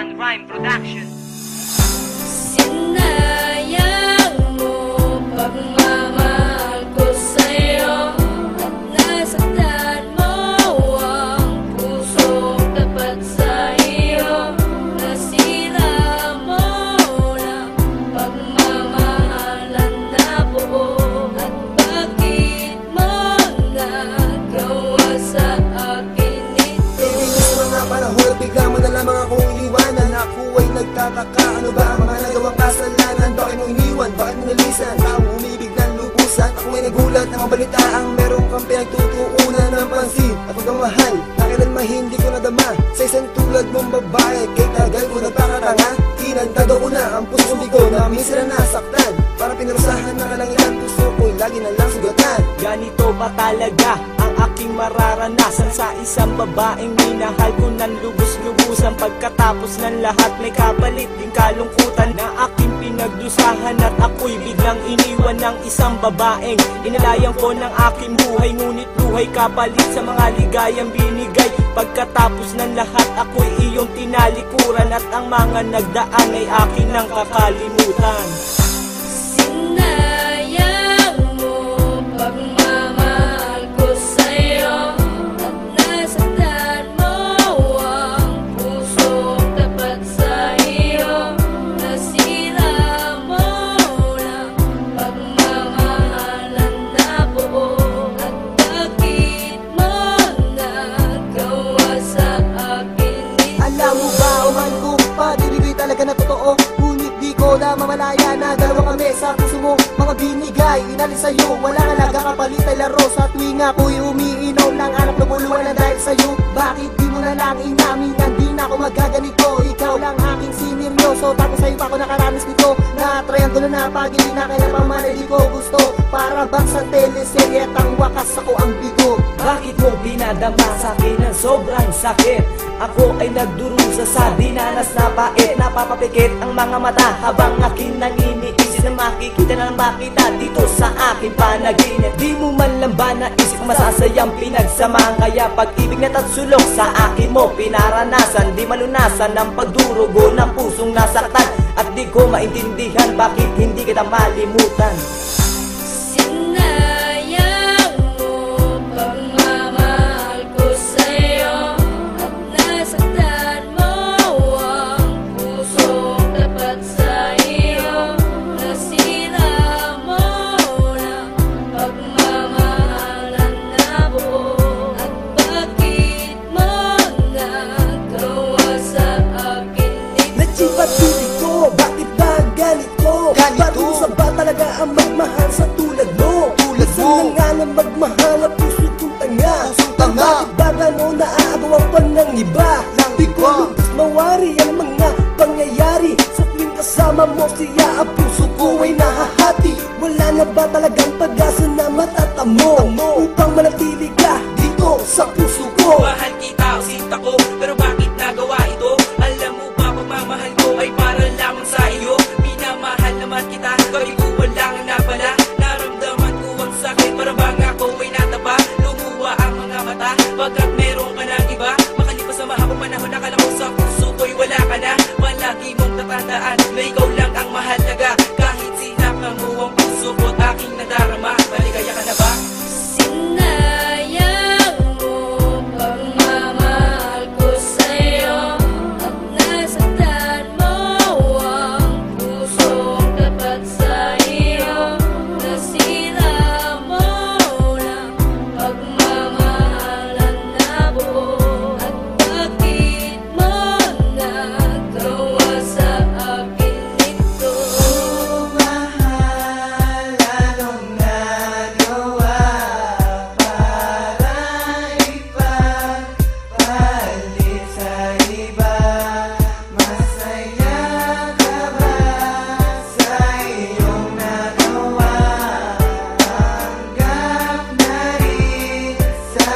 One Rhyme Production. Sinayang mo pagmamahal ko sa'yo at nasaktan mo ang puso tapat sa iyo. Nasira mo ng pagmamahalan na buo at bakit mo nagawa sa akin ito? Ibilis mga panahon, bigla mo na lamang akong iniwanan. Ako ay nagtataka, ano ba ang mga nagawang kasalanan? Bakit mo iniwan, bakit mo nalisan? Taong umibig ng lubusan. Ako ay nagulat na mabalitaan meron kang pinagtutuunan ng pansin at pagmamahal na kailanman hindi ko nadama sa isang tulad mong babae. Kay tagal ko nagpakatanga, tinantado ko na ang puso ko na minsan na nasaktan. Para pinarusahan na kalangitan, puso ko'y lagi na lang sugatan. Ganito ba talaga ang aking mararanasan sa isang babaeng minahal ko ng lubos-lubusan? Pagkatapos ng lahat may kapalit din kalungkutan na aking pinagdusahan at ako'y biglang iniwan ng isang babaeng inalayan ko ng aking buhay, ngunit buhay kapalit sa mga ligayang binigay. Pagkatapos ng lahat ako'y iyong tinalikuran at ang mga nagdaan ay akin nang kakalimutan. Sinayang mo pagmamahal ko sa'yo at nasaktan mo ang puso tapat sa iyo. Nasira mo ng pagmamahalan na buo at bakit mo nagawa sa akin ito? Alam mo ba, mahal ko pag-ibig talaga na totoo. Ngunit di ko na mamalaya na dalawa kami sa puso mo. Mga binigay, inalis sa'yo, walang alaga kapalit ay laro. Sa tuwing ako'y umiinom ng anak na buluan na dahil sa'yo. Bakit di mo na lang inamin na di na ako magaganito? Ikaw lang aking sineryoso, tapos sa'yo pa ako nakaranas nito. Na-tryan ko na pag-ibig na kailan pa man ay di ko gusto. Para bang sa teleserye at ang wakas ako ang bigo. Bakit mo pinadama sa'kin ng sobrang sakit? Ako ay nagdurusa sa dinanas na pait. Napapapikit ang mga mata habang akin nang iniisip na makikita na lang makita dito sa aking panaginip. Di mo man lang ba naisip kung masasayang pinagsamahan? Kaya pag-ibig na tatsulok sa akin mo pinaranasan. Di malunasan ang pagdurugo ng pusong nasaktan. At di ko maintindihan bakit hindi kita malimutan. Sinayang mo pagmamahal ko sa'yo at nasaktan mo ang puso tapat sa iyo. Nasira mo ng pagmamahalan na buo at bakit mo nagawa sa akin ito? Nagsipatuloy ko, bakit ba ganito? Ba't sa ba talaga ang magmahal sa tulad mo? Minsan na nga na magmahal ang puso kong tanga. Bakit ba gano'n naaagawan pa ng iba? Di ko lubos mawari ang mga pangyayari. Sa tuwing kasama mo siya ang puso ko ay nahahati. Wala na ba talagang pag-asa na matatamo upang manatili ka dito sa puso ko? Mahal kita o sinta ko, pero bakit nagawa ito? Alam mo ba pagmamahal ko ay para lamang sa iyo? Minamahal naman kita, bakit ko walang napala? Naramdaman ko ang sakit, para bang ako ay nataba. Lumuwa ang mga mata, pagkat meron ka ng iba. Makalipas sa mahabang panahon, nakala ko sa puso ko'y wala ka na. Palagi mong tatandaan na ikaw lang ang mahalaga. Kahit sinaktan mo ang puso ko't aking nadarama. Maligaya ka na ba? Sinayang mo pagmamahal ko sa'yo at nasaktan mo ang puso tapat sa iyo. Nasira mo ng pagmamahalan na buo at bakit mo nagawa sa akin ito? Mahal, anong nagawa para ipagpalit sa iba? Masaya ka ba sa iyong nagawa? Tanggap na rin sa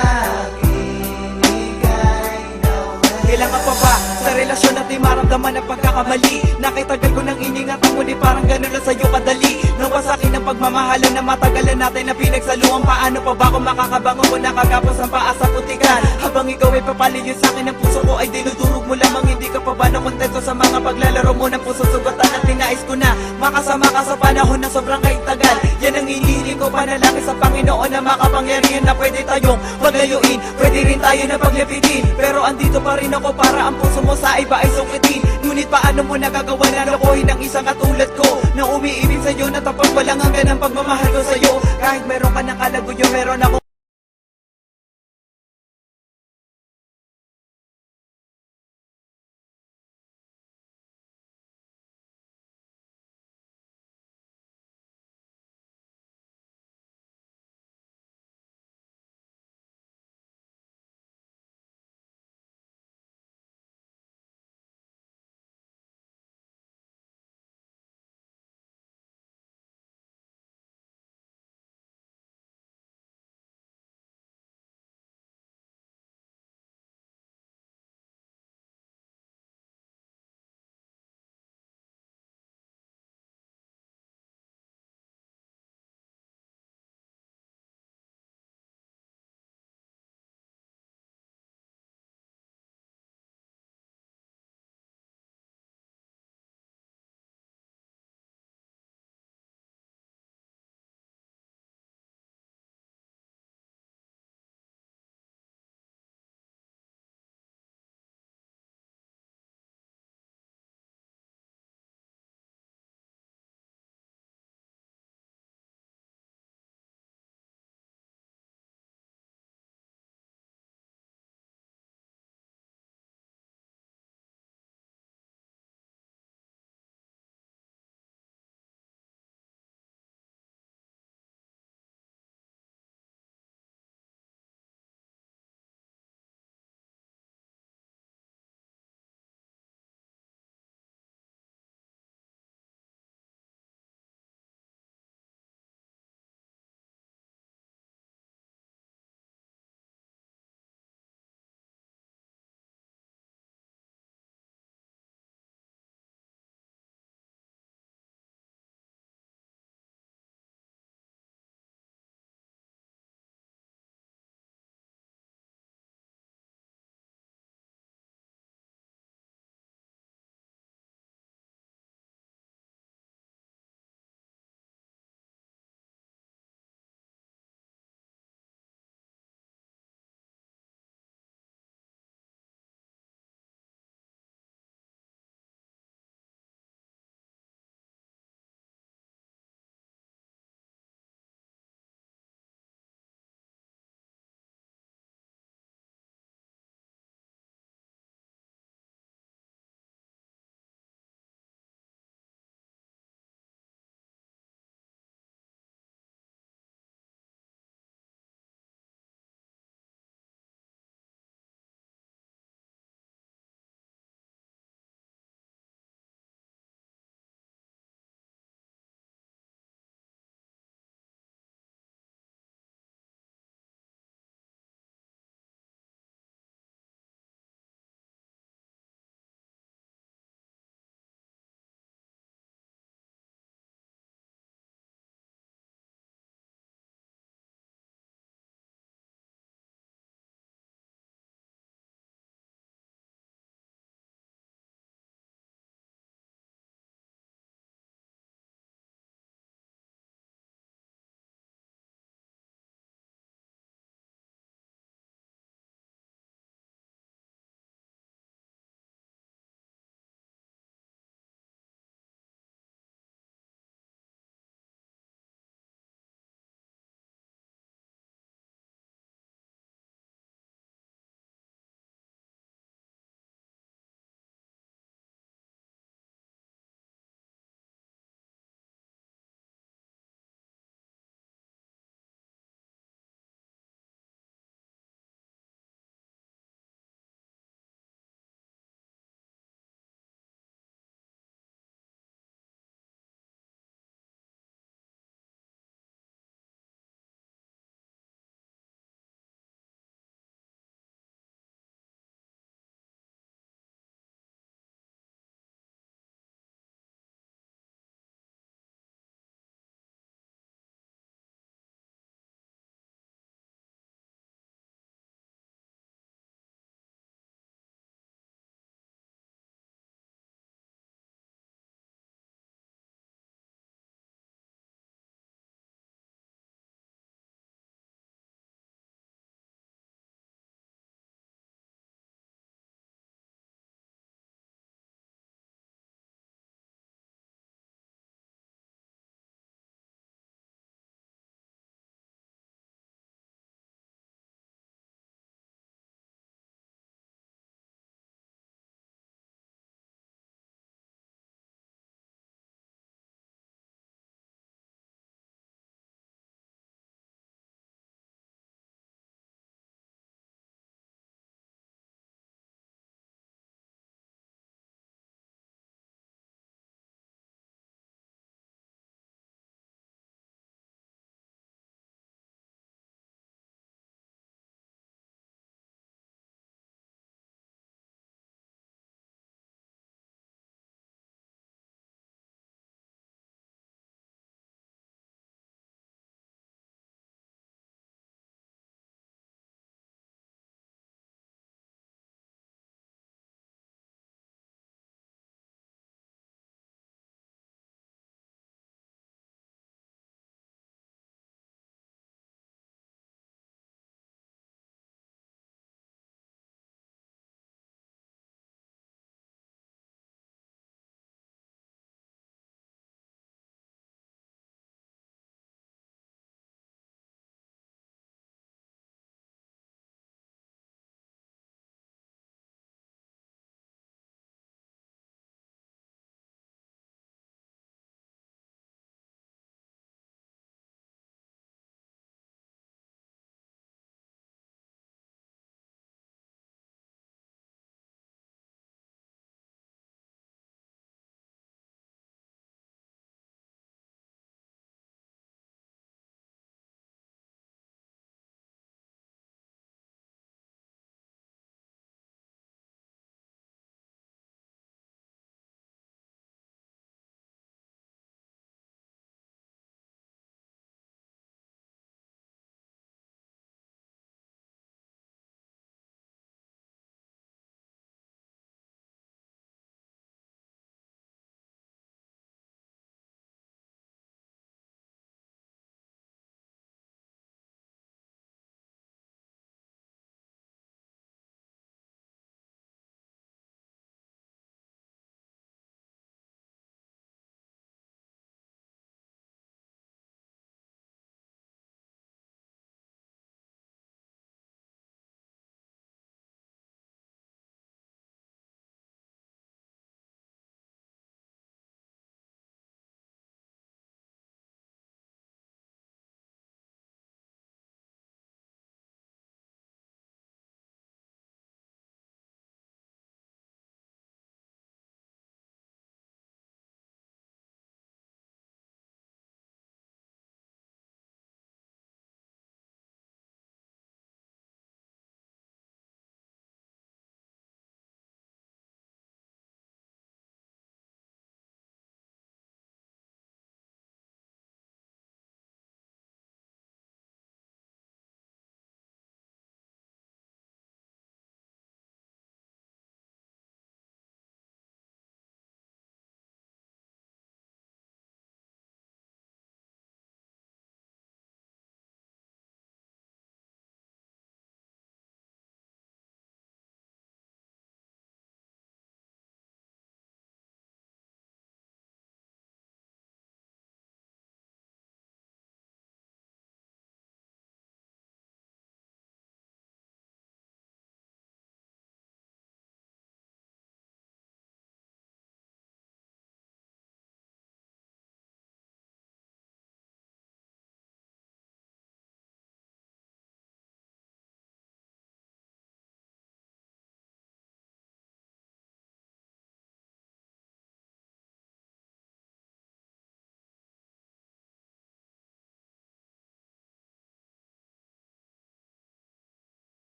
akin, ika'y nawala. Kailangan pa ba sa relasyon natin maramdaman ang pagkakamali? Nakitagal ko nang iningatan mo, di parang ganun lang sa'yo kadali. Nawa sa'kin ang pagmamahal alam na matagalan natin na pinagsaluan. Paano pa ba kung makakabango kung nakagapos ang paa sa putikan? Habang ikaw ay papaliyod sa akin, ang puso ko ay dinudurog mo lamang. Hindi ka pa ba nakontento sa mga paglalaro mo ng puso sugatan? At tinais ko na makasama ka sa panahon na sobrang kahit tagal. Yan ang hinihiling ko, panalangin sa Panginoon na makapangyarihan na pwede tayong paglayuin, pwede rin tayo na paglapitin. Pero andito pa rin ako para ang puso mo sa iba ay sukitin. Ngunit paano mo nagagawa na lokohin ang isang katulad ko na umiibig sa'yo na tapos walang hanggan ang pagmamahal ko sa'yo? Kahit meron ka ng kalaguyo, meron ako